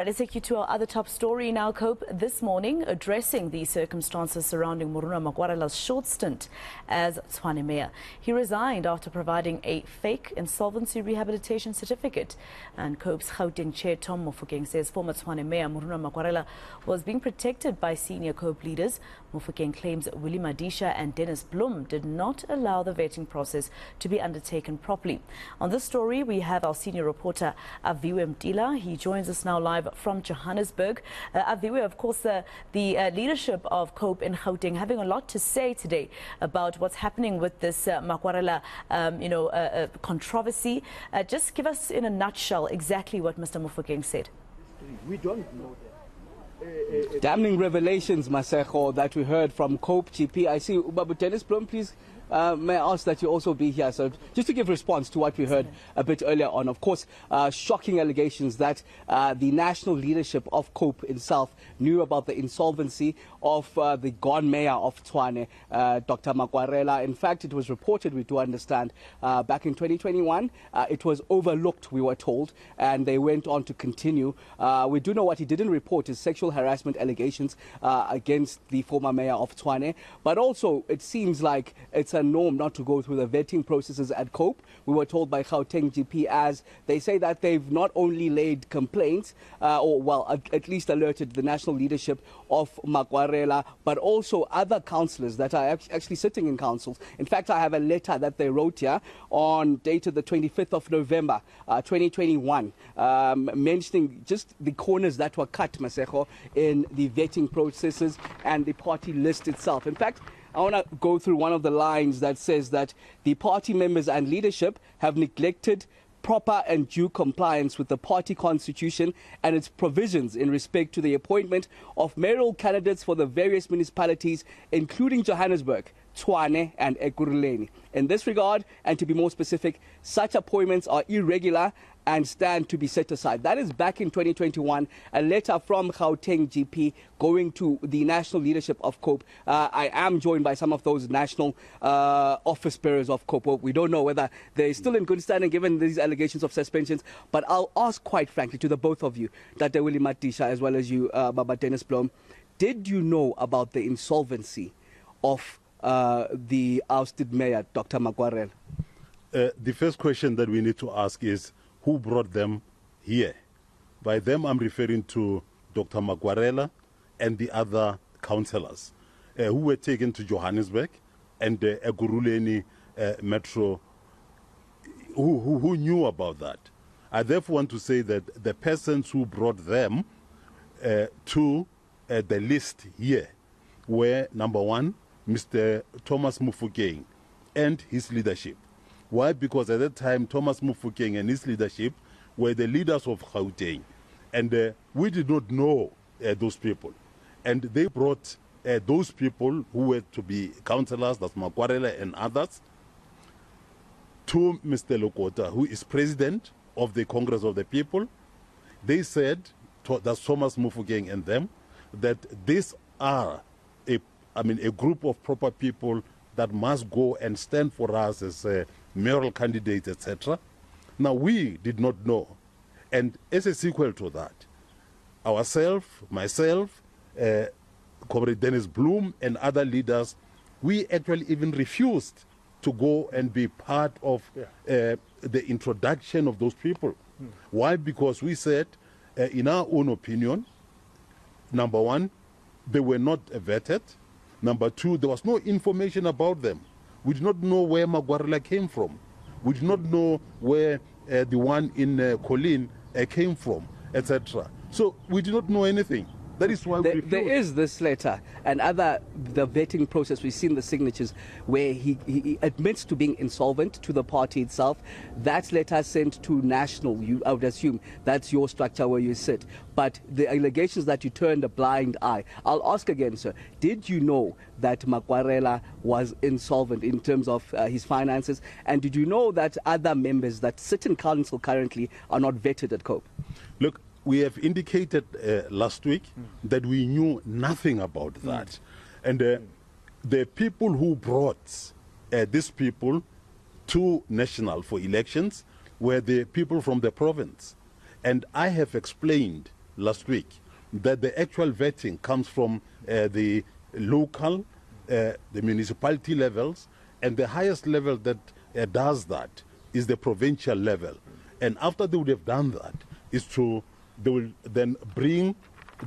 Let's take you to our other top story now, Cope. This morning, addressing the circumstances surrounding Murunwa Makwarela's short stint as Tshwane mayor. He resigned after providing a fake insolvency rehabilitation certificate. And Cope's Gauteng chair Tom Mofokeng says former Tshwane mayor Murunwa Makwarela was being protected by senior Cope leaders. Mofokeng claims Willie Madisha and Dennis Bloem did not allow the vetting process to be undertaken properly. On this story, we have our senior reporter Aviwe Mtila. He joins us now live from Johannesburg. Aviwe, of course, the leadership of Cope in Gauteng having a lot to say today about what's happening with this Makwarela, controversy. Just give us in a nutshell exactly what Mr. Mofokeng said. We don't know that. Damning revelations, Maseko, that we heard from Cope GP. I see Ubabu Dennis Bloem, please. May I ask that you also be here, so just to give response to what we heard a bit earlier on. Of course, shocking allegations that the national leadership of Cope itself knew about the insolvency of the gone mayor of Tshwane, Dr. Makwarela. In fact, it was reported, we do understand, back in 2021, it was overlooked, we were told, and they went on to continue. We do know what he didn't report is sexual harassment allegations against the former mayor of Tshwane, but also it seems like it's a norm not to go through the vetting processes at Cope. We were told by Gauteng GP, as they say that they've not only laid complaints, at least alerted the national leadership of Makwarela, but also other councillors that are actually sitting in councils. In fact, I have a letter that they wrote here on dated the 25th of November 2021, mentioning just the corners that were cut, Maseko, in the vetting processes and the party list itself. In fact, I want to go through one of the lines that says that the party members and leadership have neglected proper and due compliance with the party constitution and its provisions in respect to the appointment of mayoral candidates for the various municipalities, including Johannesburg, Tshwane and Ekurhuleni. In this regard, and to be more specific, such appointments are irregular and stand to be set aside. That is back in 2021, a letter from Gauteng GP going to the national leadership of Cope. I am joined by some of those national office bearers of Cope. We don't know whether they're still in good standing given these allegations of suspensions, but I'll ask quite frankly to the both of you, Dr. Willie Madisha as well as you, Baba Dennis Bloem, did you know about the insolvency of the ousted mayor, Dr. Makwarela? The first question that we need to ask is, who brought them here? By them, I'm referring to Dr. Makwarela and the other councillors who were taken to Johannesburg and Ekurhuleni Metro, who knew about that. I therefore want to say that the persons who brought them to the list here were, number one, Mr. Thomas Mofokeng and his leadership. Why? Because at that time, Thomas Mofokeng and his leadership were the leaders of Gauteng. And we did not know those people. And they brought those people who were to be councillors, that's Makwarela and others, to Mr. Lokota, who is president of the Congress of the People. They said, that's Thomas Mofokeng and them, that these are a group of proper people that must go and stand for us as mayoral candidates, etc. Now, we did not know. And as a sequel to that, myself, Comrade Dennis Bloem and other leaders, we actually even refused to go and be part of the introduction of those people. Why? Because we said, in our own opinion, number one, they were not vetted. Number two, there was no information about them. We did not know where Makwarela came from. We did not know where the one in Colleen came from, etc. So we did not know anything. That is why there is this letter and the vetting process. We've seen the signatures where he admits to being insolvent to the party itself. That letter sent to national, I would assume that's your structure where you sit. But the allegations that you turned a blind eye. I'll ask again, sir. Did you know that Makwarela was insolvent in terms of his finances? And did you know that other members that sit in council currently are not vetted at Cope? Look, we have indicated last week that we knew nothing about that. And the people who brought these people to national for elections were the people from the province. And I have explained last week, that the actual vetting comes from the local, the municipality levels, and the highest level that does that is the provincial level. And after they would have done that, they will then bring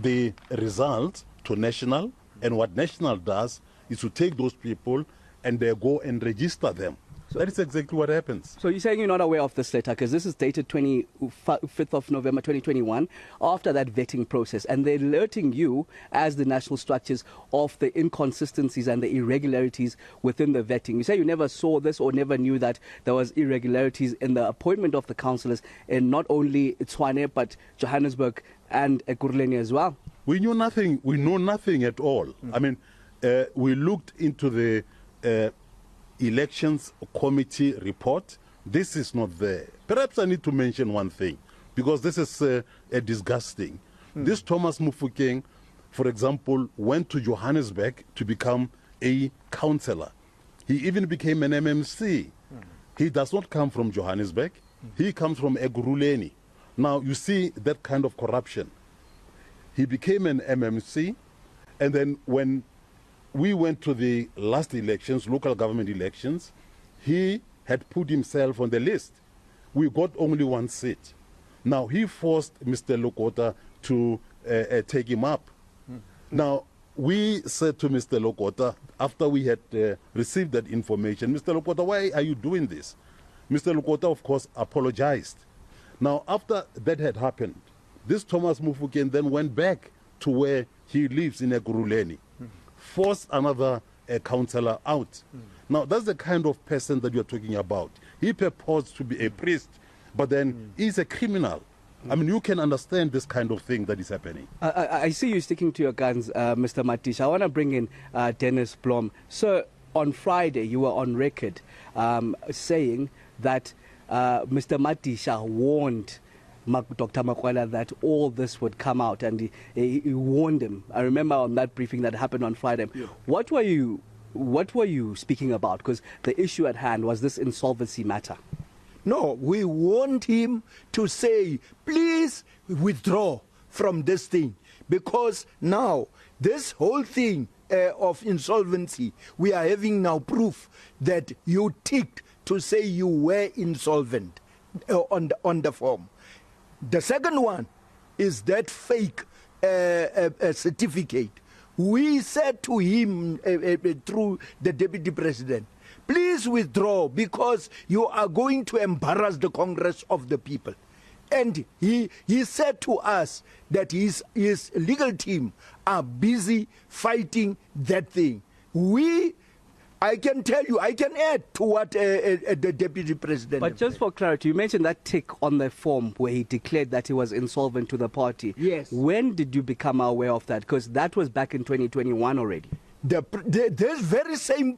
the results to national, and what national does is to take those people and they go and register them. So that is exactly what happens. So you're saying you're not aware of this letter because this is dated 25th of November 2021 after that vetting process, and they're alerting you as the national structures of the inconsistencies and the irregularities within the vetting. You say you never saw this or never knew that there was irregularities in the appointment of the councillors in not only Tshwane but Johannesburg and Ekurhuleni as well. We knew nothing. We know nothing at all. I mean, we looked into the elections committee report. This is not there. Perhaps I need to mention one thing, because this is disgusting. This Thomas Mufokeng, for example, went to Johannesburg to become a councillor. He even became an MMC. He does not come from Johannesburg. He comes from Ekurhuleni. Now, you see that kind of corruption. He became an MMC, and then when we went to the last elections, local government elections, he had put himself on the list. We got only one seat. Now, he forced Mr. Lokota to take him up. Now, we said to Mr. Lokota, after we had received that information, Mr. Lokota, why are you doing this? Mr. Lokota, of course, apologized. Now, after that had happened, this Thomas Mufokeng then went back to where he lives in Ekurhuleni, forced another councillor out. Now, that's the kind of person that you're talking about. He purports to be a priest, but then he's a criminal. I mean, you can understand this kind of thing that is happening. I see you sticking to your guns, Mr. Matisha. I want to bring in Dennis Blom. Sir, on Friday, you were on record saying that Mr. Matisha warned Dr. Makwarela that all this would come out, and he warned him. I remember on that briefing that happened on Friday. Yeah. What were you speaking about? Because the issue at hand was this insolvency matter. No, we want him to say, please withdraw from this thing, because now this whole thing of insolvency, we are having now proof that you ticked to say you were insolvent on the form. The second one is that fake certificate. We said to him through the deputy president, please withdraw, because you are going to embarrass the Congress of the people. And he said to us that his legal team are busy fighting that thing. I can tell you, I can add to what the deputy president. But just for clarity, you mentioned that tick on the form where he declared that he was insolvent to the party. Yes. When did you become aware of that? Because that was back in 2021 already. This very same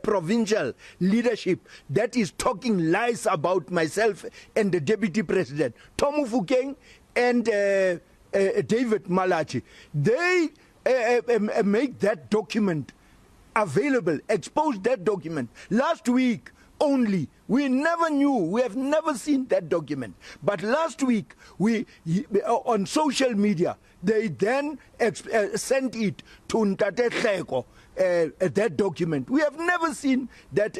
provincial leadership that is talking lies about myself and the deputy president, Tom Mufokeng and David Malachi, they make that document available, exposed that document last week only. We never knew, we have never seen that document. But last week, on social media, they then sent it to Ntate Hleko, that document. We have never seen that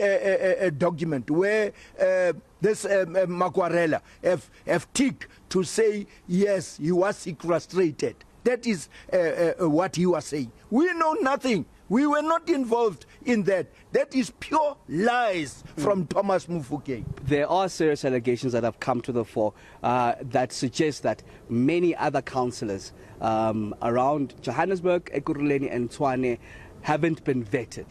document where this Makwarela have ticked to say, yes, he was sequestrated. That is what he was saying. We know nothing. We were not involved in that. That is pure lies from Thomas Mufokeng. There are serious allegations that have come to the fore that suggest that many other councillors around Johannesburg, Ekurhuleni and Tshwane haven't been vetted.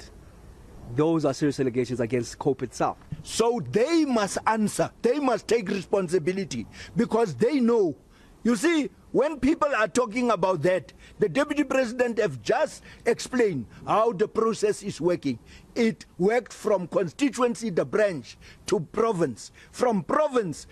Those are serious allegations against COPE itself. So they must answer. They must take responsibility, because they know. You see, when people are talking about that, the deputy president have just explained how the process is working. It worked from constituency, the branch, to province. From province,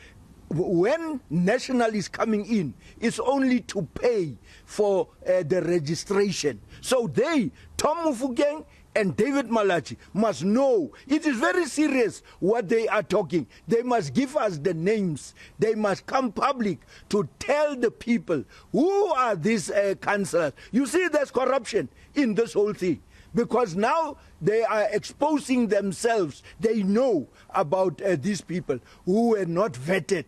when national is coming in, it's only to pay for the registration. So Tom Mufokeng and David Malachi must know it is very serious what they are talking. They must give us the names. They must come public to tell the people who are these councillors. You see, there's corruption in this whole thing, because now they are exposing themselves. They know about these people who were not vetted,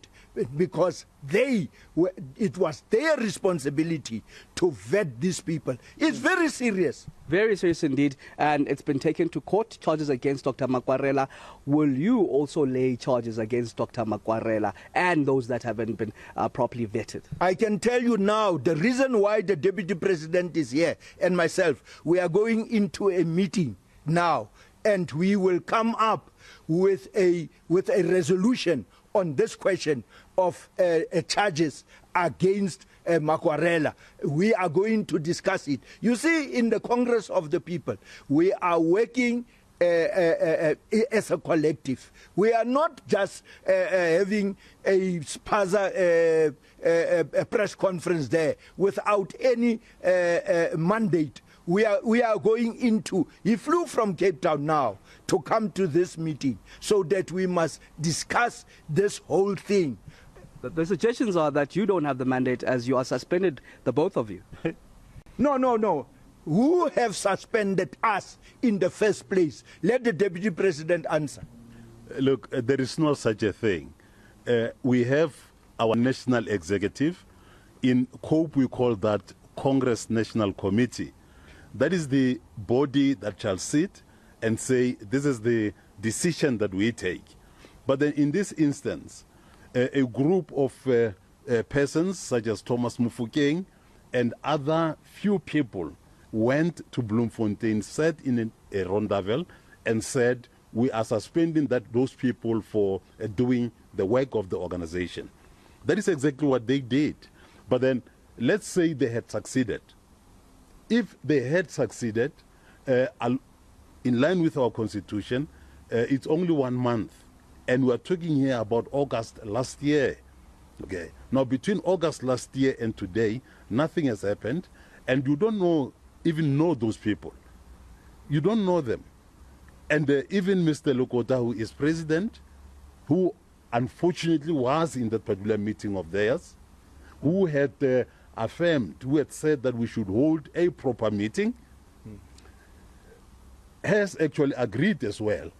because it was their responsibility to vet these people. It's very serious. Very serious indeed, and it's been taken to court, charges against Dr. Makwarela. Will you also lay charges against Dr. Makwarela and those that haven't been properly vetted? I can tell you now, the reason why the Deputy President is here and myself, we are going into a meeting now, and we will come up with a resolution on this question of charges against Makwarela. We are going to discuss it. You see, in the Congress of the People, we are working as a collective. We are not just having a spaza press conference there without any mandate. We are going into, he flew from Cape Town now to come to this meeting so that we must discuss this whole thing. The suggestions are that you don't have the mandate, as you are suspended, the both of you. No. Who have suspended us in the first place? Let the Deputy President answer. Look, there is no such a thing. We have our national executive. In COPE, we call that Congress National Committee. That is the body that shall sit and say, this is the decision that we take. But then in this instance, a group of persons such as Thomas Mufokeng and other few people went to Bloemfontein, sat in a rendezvous and said, we are suspending those people for doing the work of the organization. That is exactly what they did. But then let's say they had succeeded. If they had succeeded, in line with our constitution, it's only 1 month. And we're talking here about August last year. Okay. Now, between August last year and today, nothing has happened. And you don't even know those people. You don't know them. And even Mr. Lokota, who is president, who unfortunately was in that particular meeting of theirs, who had affirmed, who had said that we should hold a proper meeting, has actually agreed as well.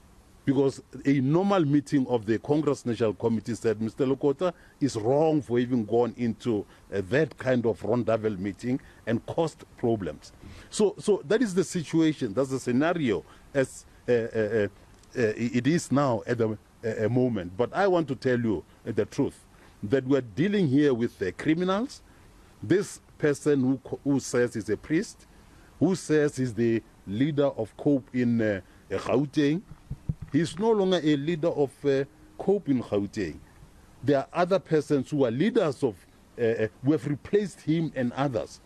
Because a normal meeting of the Congress National Committee said Mr. Lokota is wrong for even going into that kind of rendezvous meeting and caused problems. So that is the situation, that's the scenario as it is now at the moment. But I want to tell you the truth, that we're dealing here with criminals. This person who says he's a priest, who says he's the leader of COPE in Gauteng, he's no longer a leader of COPE in Gauteng. There are other persons who are leaders of, who have replaced him and others.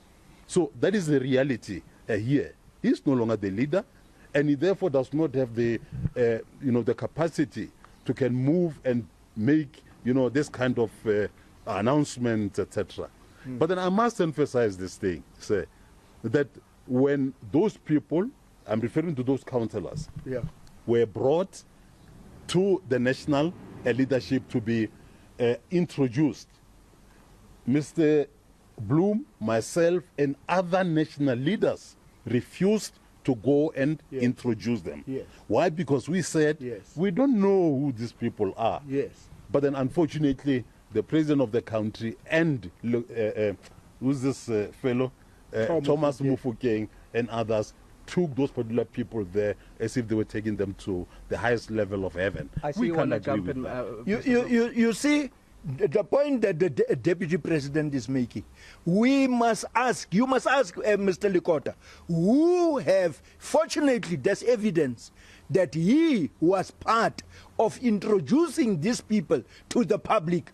So that is the reality here. He's no longer the leader, and he therefore does not have the, the capacity to can move and make, this kind of announcements, etc. But then I must emphasize this thing, say, that when those people, I'm referring to those councillors, were brought to the national leadership to be introduced, Mr. Bloom, myself, and other national leaders refused to go and introduce them. Why? Because we said, we don't know who these people are. But then unfortunately, the president of the country and who's this fellow, Thomas Mufokeng and others, took those particular people there as if they were taking them to the highest level of heaven. I see you want to jump in. You see, the point that the Deputy President is making, we must ask, you must ask Mr. Likota, who have, fortunately there's evidence that he was part of introducing these people to the public.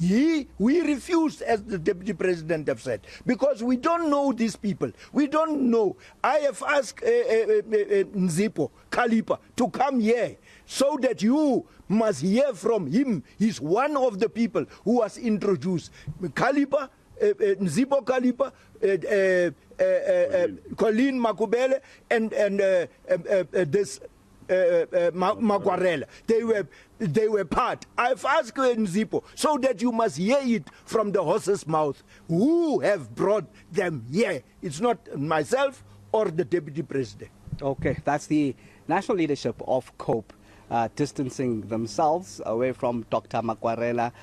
We refused, as the Deputy President have said, because we don't know these people. We don't know. I have asked Nzipo Kalipa to come here so that you must hear from him. He's one of the people who was introduced. Kalipa Nzipo Kalipa, Colleen Makubele, and this Makwarela. They were part. I've asked Nzipo so that you must hear it from the horse's mouth. Who have brought them here? It's not myself or the deputy president. Okay, that's the national leadership of COPE. Distancing themselves away from Dr. Makwarela,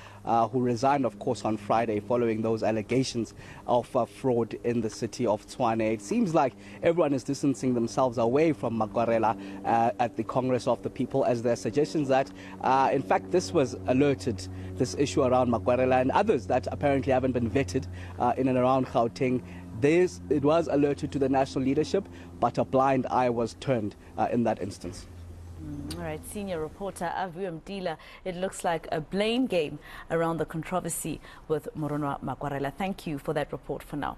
who resigned, of course, on Friday following those allegations of fraud in the city of Tshwane. It seems like everyone is distancing themselves away from Makwarela at the Congress of the People, as there are suggestions that, in fact, this was alerted, this issue around Makwarela and others that apparently haven't been vetted in and around Gauteng. It was alerted to the national leadership, but a blind eye was turned in that instance. All right, senior reporter Aviwe Mtila, it looks like a blame game around the controversy with Murunwa Makwarela. Thank you for that report for now.